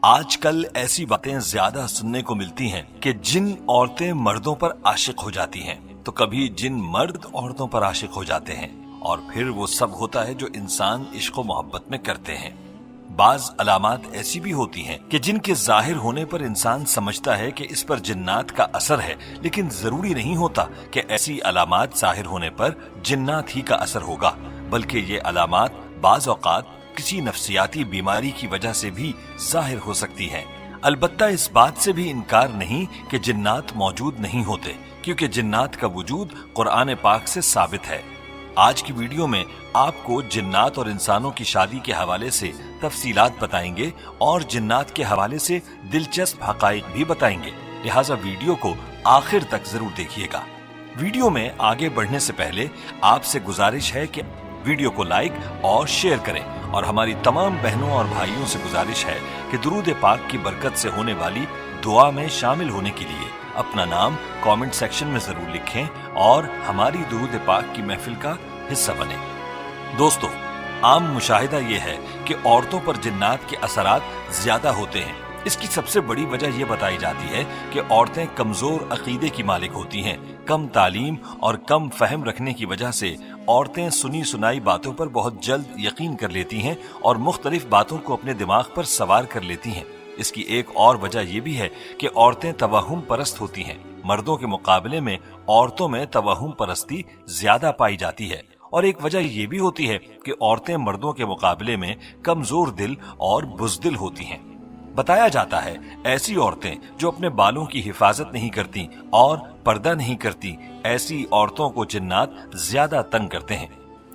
آج کل ایسی باتیں زیادہ سننے کو ملتی ہیں کہ جن عورتیں مردوں پر عاشق ہو جاتی ہیں تو کبھی جن مرد عورتوں پر عاشق ہو جاتے ہیں، اور پھر وہ سب ہوتا ہے جو انسان عشق و محبت میں کرتے ہیں۔ بعض علامات ایسی بھی ہوتی ہیں کہ جن کے ظاہر ہونے پر انسان سمجھتا ہے کہ اس پر جنات کا اثر ہے، لیکن ضروری نہیں ہوتا کہ ایسی علامات ظاہر ہونے پر جنات ہی کا اثر ہوگا، بلکہ یہ علامات بعض اوقات کسی نفسیاتی بیماری کی وجہ سے بھی ظاہر ہو سکتی ہیں۔ البتہ اس بات سے بھی انکار نہیں کہ جنات موجود نہیں ہوتے، کیونکہ جنات کا وجود قرآن پاک سے ثابت ہے۔ آج کی ویڈیو میں آپ کو جنات اور انسانوں کی شادی کے حوالے سے تفصیلات بتائیں گے اور جنات کے حوالے سے دلچسپ حقائق بھی بتائیں گے، لہٰذا ویڈیو کو آخر تک ضرور دیکھیے گا۔ ویڈیو میں آگے بڑھنے سے پہلے آپ سے گزارش ہے کہ ویڈیو کو لائک اور شیئر کریں، اور ہماری تمام بہنوں اور بھائیوں سے گزارش ہے کہ درود پاک کی برکت سے ہونے والی دعا میں شامل ہونے کے لیے اپنا نام کامنٹ سیکشن میں ضرور لکھیں اور ہماری درود پاک کی محفل کا حصہ بنیں۔ دوستو، عام مشاہدہ یہ ہے کہ عورتوں پر جنات کے اثرات زیادہ ہوتے ہیں۔ اس کی سب سے بڑی وجہ یہ بتائی جاتی ہے کہ عورتیں کمزور عقیدے کی مالک ہوتی ہیں۔ کم تعلیم اور کم فہم رکھنے کی وجہ سے عورتیں سنی سنائی باتوں پر بہت جلد یقین کر لیتی ہیں اور مختلف باتوں کو اپنے دماغ پر سوار کر لیتی ہیں۔ اس کی ایک اور وجہ یہ بھی ہے کہ عورتیں توہم پرست ہوتی ہیں۔ مردوں کے مقابلے میں عورتوں میں توہم پرستی زیادہ پائی جاتی ہے، اور ایک وجہ یہ بھی ہوتی ہے کہ عورتیں مردوں کے مقابلے میں کمزور دل اور بزدل ہوتی ہیں۔ بتایا جاتا ہے ایسی عورتیں جو اپنے بالوں کی حفاظت نہیں کرتی اور پردہ نہیں کرتی، ایسی عورتوں کو جنات زیادہ تنگ کرتے ہیں۔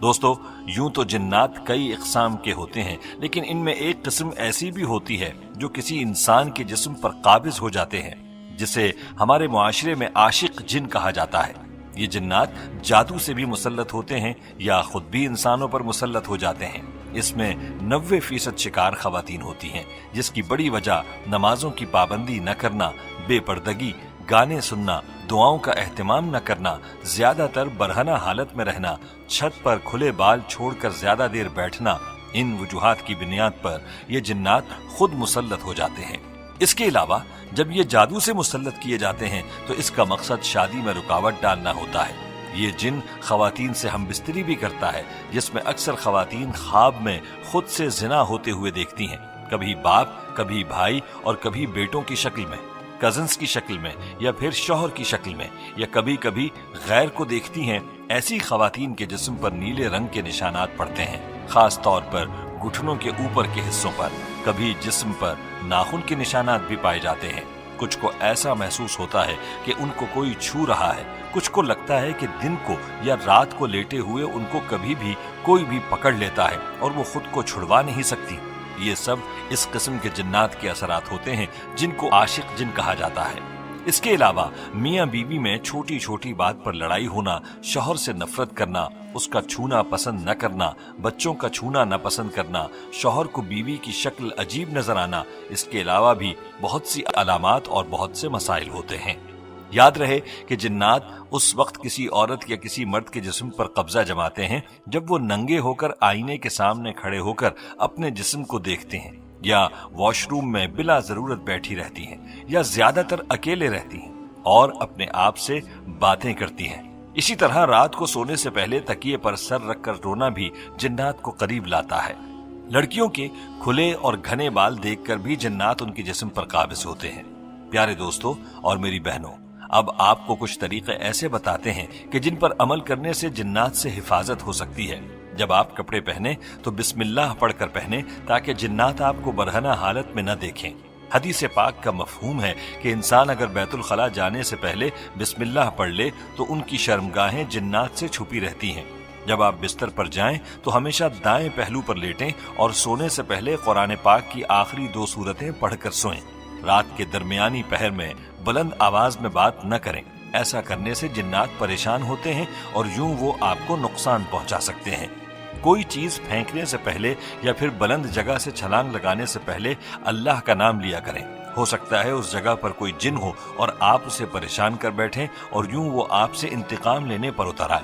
دوستو، یوں تو جنات کئی اقسام کے ہوتے ہیں، لیکن ان میں ایک قسم ایسی بھی ہوتی ہے جو کسی انسان کے جسم پر قابض ہو جاتے ہیں، جسے ہمارے معاشرے میں عاشق جن کہا جاتا ہے۔ یہ جنات جادو سے بھی مسلط ہوتے ہیں یا خود بھی انسانوں پر مسلط ہو جاتے ہیں۔ اس میں 90% شکار خواتین ہوتی ہیں، جس کی بڑی وجہ نمازوں کی پابندی نہ کرنا، بے پردگی، گانے سننا، دعاؤں کا اہتمام نہ کرنا، زیادہ تر برہنہ حالت میں رہنا، چھت پر کھلے بال چھوڑ کر زیادہ دیر بیٹھنا، ان وجوہات کی بنیاد پر یہ جنات خود مسلط ہو جاتے ہیں۔ اس کے علاوہ جب یہ جادو سے مسلط کیے جاتے ہیں تو اس کا مقصد شادی میں رکاوٹ ڈالنا ہوتا ہے۔ یہ جن خواتین سے ہم بستری بھی کرتا ہے، جس میں اکثر خواتین خواب میں خود سے زنا ہوتے ہوئے دیکھتی ہیں، کبھی باپ، کبھی بھائی اور کبھی بیٹوں کی شکل میں، کزنز کی شکل میں، یا پھر شوہر کی شکل میں، یا کبھی کبھی غیر کو دیکھتی ہیں۔ ایسی خواتین کے جسم پر نیلے رنگ کے نشانات پڑتے ہیں، خاص طور پر گھٹنوں کے اوپر کے حصوں پر۔ کبھی جسم پر ناخن کے نشانات بھی پائے جاتے ہیں۔ کچھ کو ایسا محسوس ہوتا ہے کہ ان کو کوئی چھو رہا ہے، کچھ کو لگتا ہے کہ دن کو یا رات کو لیٹے ہوئے ان کو کبھی بھی کوئی بھی پکڑ لیتا ہے اور وہ خود کو چھڑوا نہیں سکتی۔ یہ سب اس قسم کے جنات کے اثرات ہوتے ہیں جن کو عاشق جن کہا جاتا ہے۔ اس کے علاوہ میاں بیوی میں چھوٹی چھوٹی بات پر لڑائی ہونا، شوہر سے نفرت کرنا، اس کا چھونا پسند نہ کرنا، بچوں کا چھونا نہ پسند کرنا، شوہر کو بیوی کی شکل عجیب نظر آنا، اس کے علاوہ بھی بہت سی علامات اور بہت سے مسائل ہوتے ہیں۔ یاد رہے کہ جنات اس وقت کسی عورت یا کسی مرد کے جسم پر قبضہ جماتے ہیں جب وہ ننگے ہو کر آئینے کے سامنے کھڑے ہو کر اپنے جسم کو دیکھتے ہیں، یا واش روم میں بلا ضرورت بیٹھی رہتی ہیں، یا زیادہ تر اکیلے رہتی ہیں اور اپنے آپ سے باتیں کرتی ہیں۔ اسی طرح رات کو سونے سے پہلے تکیے پر سر رکھ کر رونا بھی جنات کو قریب لاتا ہے۔ لڑکیوں کے کھلے اور گھنے بال دیکھ کر بھی جنات ان کے جسم پر قابض ہوتے ہیں۔ پیارے دوستو اور میری بہنوں، اب آپ کو کچھ طریقے ایسے بتاتے ہیں کہ جن پر عمل کرنے سے جنات سے حفاظت ہو سکتی ہے۔ جب آپ کپڑے پہنیں تو بسم اللہ پڑھ کر پہنیں تاکہ جنات آپ کو برہنہ حالت میں نہ دیکھیں۔ حدیث پاک کا مفہوم ہے کہ انسان اگر بیت الخلاء جانے سے پہلے بسم اللہ پڑھ لے تو ان کی شرمگاہیں جنات سے چھپی رہتی ہیں۔ جب آپ بستر پر جائیں تو ہمیشہ دائیں پہلو پر لیٹیں اور سونے سے پہلے قرآن پاک کی آخری 2 سورتیں پڑھ کر سوئیں۔ رات کے درمیانی پہر میں بلند آواز میں بات نہ کریں، ایسا کرنے سے جنات پریشان ہوتے ہیں اور یوں وہ آپ کو نقصان پہنچا سکتے ہیں۔ کوئی چیز پھینکنے سے پہلے یا پھر بلند جگہ سے چھلانگ لگانے سے پہلے اللہ کا نام لیا کریں۔ ہو سکتا ہے اس جگہ پر کوئی جن ہو اور آپ اسے پریشان کر بیٹھیں اور یوں وہ آپ سے انتقام لینے پر اتر آئے۔